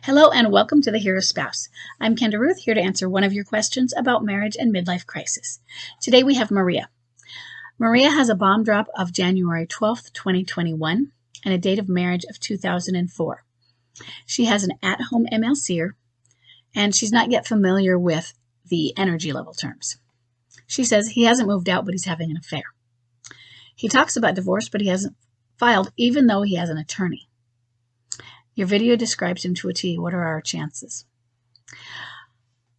Hello and welcome to The Hero Spouse. I'm Kendra Ruth, here to answer one of your questions about marriage and midlife crisis. Today we have Maria. Maria has a bomb drop of January 12th, 2021 and a date of marriage of 2004. She has an at-home MLCer and she's not yet familiar with the energy level terms. She says he hasn't moved out, but he's having an affair. He talks about divorce, but he hasn't filed even though he has an attorney. Your video describes him to a T. What are our chances?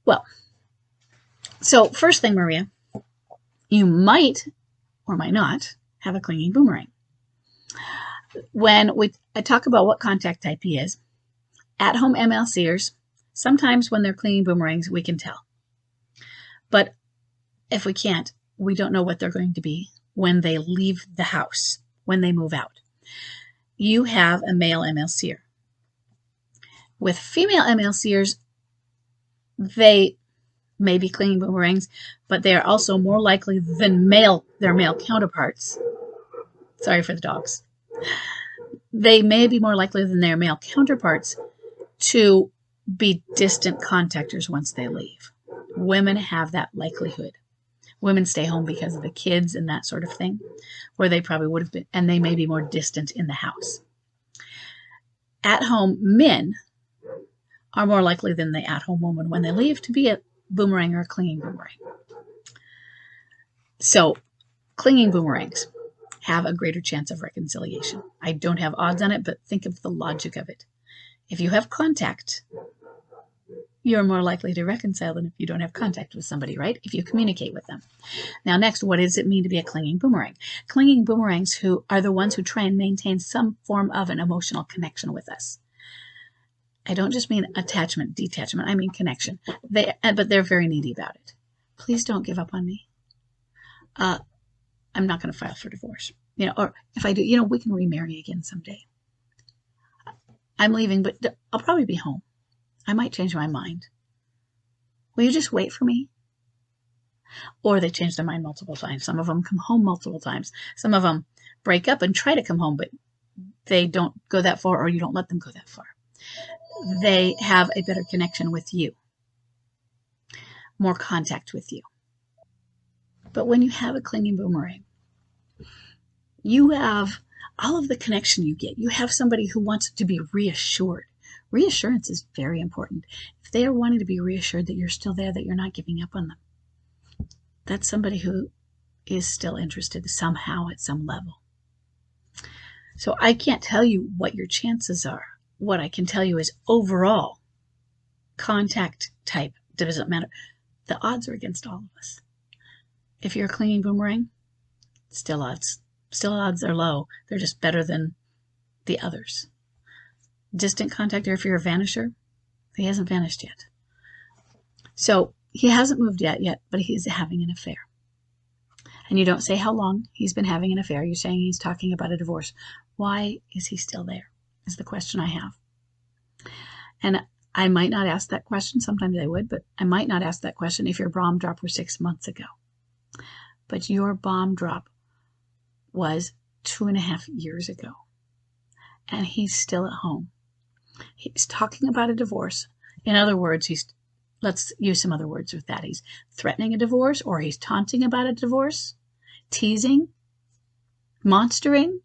Well, so first thing, Maria, you might or might not have a clinging boomerang. When I talk about what contact type he is, at-home MLCers, sometimes when they're clinging boomerangs, we can tell. But if we can't, we don't know what they're going to be when they leave the house, when they move out. You have a male MLCer. With female MLCers, they may be clinging boomerangs, but they are also more likely than their male counterparts. Sorry for the dogs. They may be more likely than their male counterparts to be distant contactors once they leave. Women have that likelihood. Women stay home because of the kids and that sort of thing, where they probably would have been, and they may be more distant in the house. At-home men are more likely than the at-home woman when they leave to be a boomerang or a clinging boomerang. So, clinging boomerangs have a greater chance of reconciliation. I don't have odds on it, but think of the logic of it. If you have contact, you're more likely to reconcile than if you don't have contact with somebody, right? If you communicate with them. Now, next, what does it mean to be a clinging boomerang? Clinging boomerangs who are the ones who try and maintain some form of an emotional connection with us. I don't just mean attachment, detachment. I mean connection. But they're very needy about it. Please don't give up on me. I'm not going to file for divorce. Or if I do, we can remarry again someday. I'm leaving, but I'll probably be home. I might change my mind. Will you just wait for me? Or they change their mind multiple times. Some of them come home multiple times. Some of them break up and try to come home, but they don't go that far, or you don't let them go that far. They have a better connection with you, more contact with you. But when you have a clinging boomerang, you have all of the connection you get. You have somebody who wants to be reassured. Reassurance is very important. If they are wanting to be reassured that you're still there, that you're not giving up on them, that's somebody who is still interested somehow at some level. So I can't tell you what your chances are. What I can tell you is overall, contact type doesn't matter. The odds are against all of us. If you're a clinging boomerang, still odds. Still odds are low. They're just better than the others. Distant contactor, if you're a vanisher, he hasn't vanished yet. So he hasn't moved yet, but he's having an affair. And you don't say how long he's been having an affair. You're saying he's talking about a divorce. Why is he still there? Is the question I have. And I might not ask that question. Sometimes I would, but I might not ask that question if your bomb drop were 6 months ago. But your bomb drop was 2.5 years ago. And he's still at home. He's talking about a divorce. In other words, let's use some other words with that. He's threatening a divorce, or he's taunting about a divorce, teasing, monstering,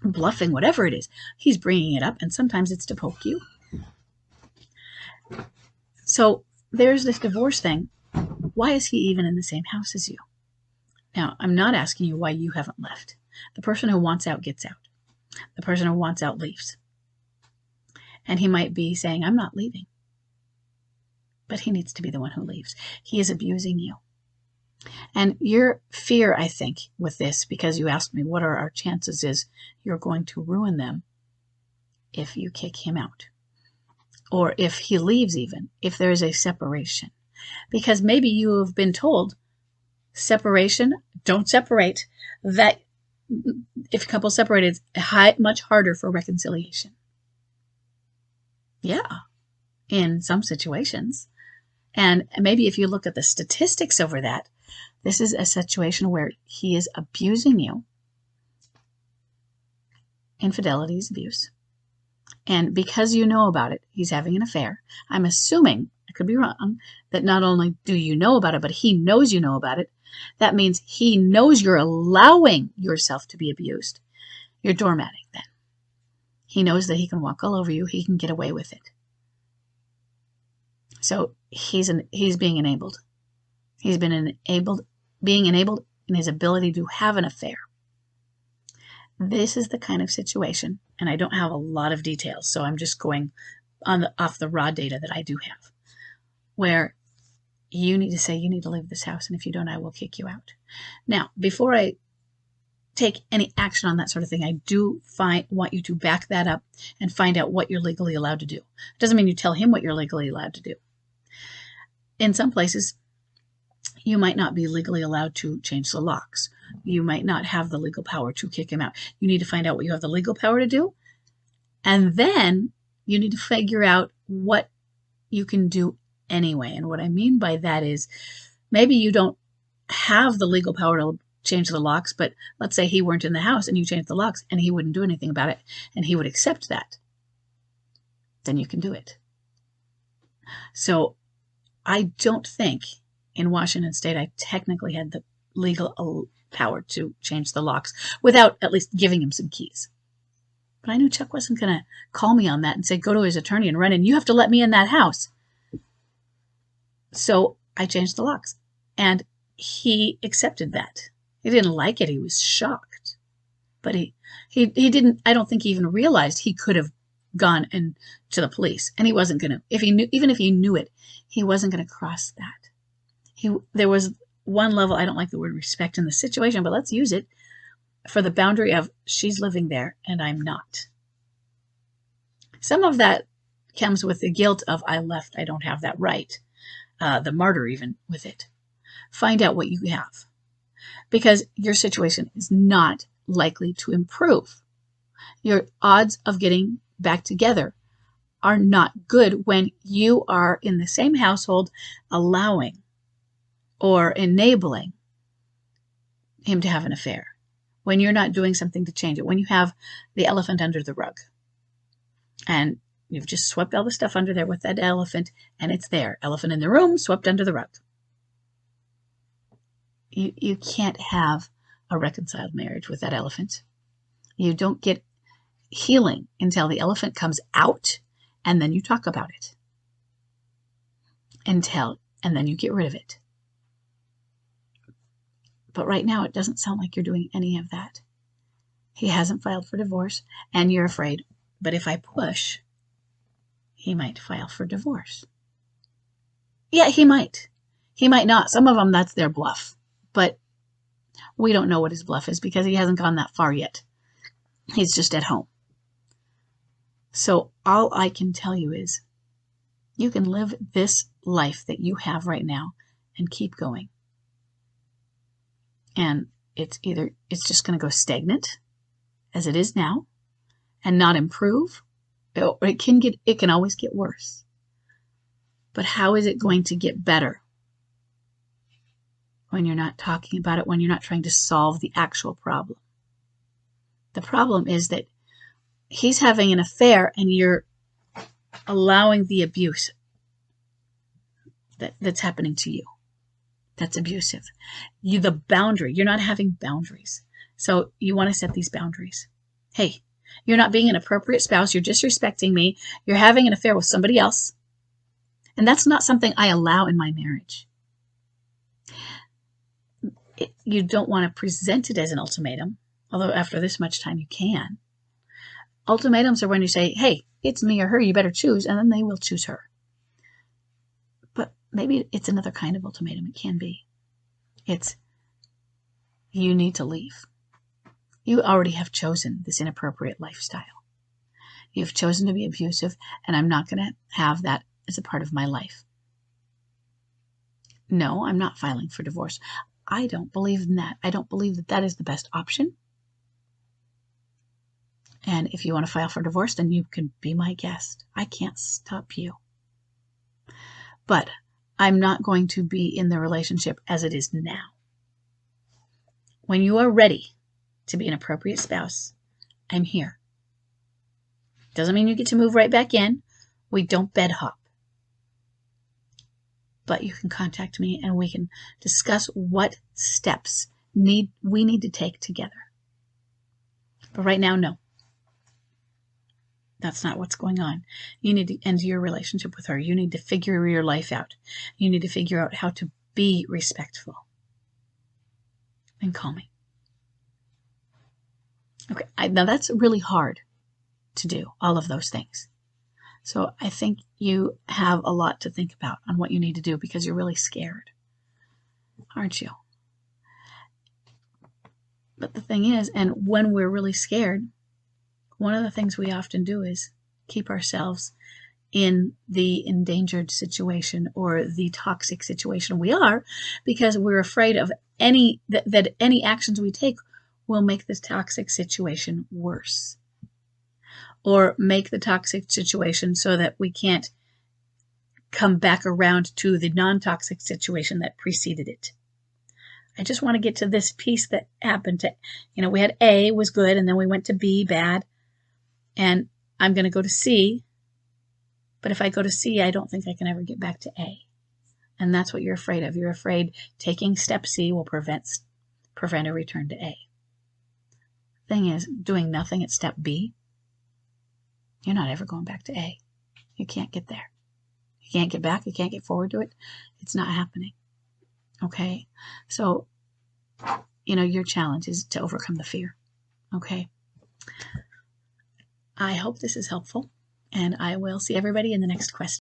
bluffing, whatever it is. He's bringing it up, and sometimes it's to poke you. So there's this divorce thing. Why is he even in the same house as you? Now, I'm not asking you why you haven't left. The person who wants out gets out. The person who wants out leaves. And he might be saying, I'm not leaving. But he needs to be the one who leaves. He is abusing you. And your fear, I think, with this, because you asked me what are our chances, is you're going to ruin them if you kick him out. Or if he leaves even, if there's a separation. Because maybe you have been told, separation, don't separate, that if a couple separated, it's much harder for reconciliation. Yeah, in some situations. And maybe if you look at the statistics over that, this is a situation where he is abusing you. Infidelity is abuse. And because you know about it, he's having an affair. I'm assuming, I could be wrong, that not only do you know about it, but he knows you know about it. That means he knows you're allowing yourself to be abused. You're doormatting then. He knows that he can walk all over you. He can get away with it. So he's being enabled. He's being enabled in his ability to have an affair. This is the kind of situation, and I don't have a lot of details, so I'm just going off the raw data that I do have, where you need to say, you need to leave this house, and if you don't, I will kick you out. Now, before I take any action on that sort of thing, I do want you to back that up and find out what you're legally allowed to do. It doesn't mean you tell him what you're legally allowed to do. In some places, you might not be legally allowed to change the locks. You might not have the legal power to kick him out. You need to find out what you have the legal power to do, and then you need to figure out what you can do anyway. And what I mean by that is maybe you don't have the legal power to change the locks, but let's say he weren't in the house and you changed the locks and he wouldn't do anything about it and he would accept that. Then you can do it. So I don't think in Washington State I technically had the legal power to change the locks without at least giving him some keys. But I knew Chuck wasn't going to call me on that and say, go to his attorney and run in. You have to let me in that house. So I changed the locks. And he accepted that. He didn't like it. He was shocked. But he didn't, I don't think he even realized he could have gone to the police. And he wasn't going to, even if he knew it, he wasn't going to cross that. There was one level, I don't like the word respect in the situation, but let's use it for the boundary of she's living there and I'm not. Some of that comes with the guilt of I left, I don't have that right. The martyr even with it. Find out what you have, because your situation is not likely to improve. Your odds of getting back together are not good when you are in the same household allowing or enabling him to have an affair, when you're not doing something to change it, when you have the elephant under the rug and you've just swept all the stuff under there with that elephant and it's there. Elephant in the room, swept under the rug. You can't have a reconciled marriage with that elephant. You don't get healing until the elephant comes out and then you talk about it. And then you get rid of it. But right now, it doesn't sound like you're doing any of that. He hasn't filed for divorce, and you're afraid, but if I push, he might file for divorce. Yeah, he might. He might not. Some of them, that's their bluff. But we don't know what his bluff is because he hasn't gone that far yet. He's just at home. So all I can tell you is you can live this life that you have right now and keep going. And it's just going to go stagnant as it is now and not improve, or it can always get worse. But how is it going to get better when you're not talking about it, when you're not trying to solve the actual problem? The problem is that he's having an affair and you're allowing the abuse that's happening to you. That's abusive. The boundary, you're not having boundaries. So you want to set these boundaries. Hey, you're not being an appropriate spouse. You're disrespecting me. You're having an affair with somebody else. And that's not something I allow in my marriage. You don't want to present it as an ultimatum, although after this much time you can. Ultimatums are when you say, hey, it's me or her, you better choose, and then they will choose her. But maybe it's another kind of ultimatum. It can be. It's, you need to leave. You already have chosen this inappropriate lifestyle. You've chosen to be abusive, and I'm not going to have that as a part of my life. No, I'm not filing for divorce. I don't believe in that. I don't believe that that is the best option. And if you want to file for divorce, then you can be my guest. I can't stop you. But I'm not going to be in the relationship as it is now. When you are ready to be an appropriate spouse, I'm here. Doesn't mean you get to move right back in. We don't bed hop. But you can contact me and we can discuss what steps we need to take together. But right now, no. That's not what's going on. You need to end your relationship with her. You need to figure your life out. You need to figure out how to be respectful. And call me. Okay, now that's really hard to do, all of those things. So I think you have a lot to think about on what you need to do because you're really scared, aren't you? But the thing is, and when we're really scared, one of the things we often do is keep ourselves in the endangered situation or the toxic situation we are, because we're afraid of that any actions we take will make this toxic situation worse, or make the toxic situation so that we can't come back around to the non-toxic situation that preceded it. I just want to get to this piece that happened to, we had A was good, and then we went to B, bad, and I'm going to go to C, but if I go to C, I don't think I can ever get back to A. And that's what you're afraid of. You're afraid taking step C will prevent a return to A. Thing is, doing nothing at step B, you're not ever going back to A. You can't get there. You can't get back. You can't get forward to it. It's not happening. Okay? So, your challenge is to overcome the fear. Okay? I hope this is helpful, and I will see everybody in the next question.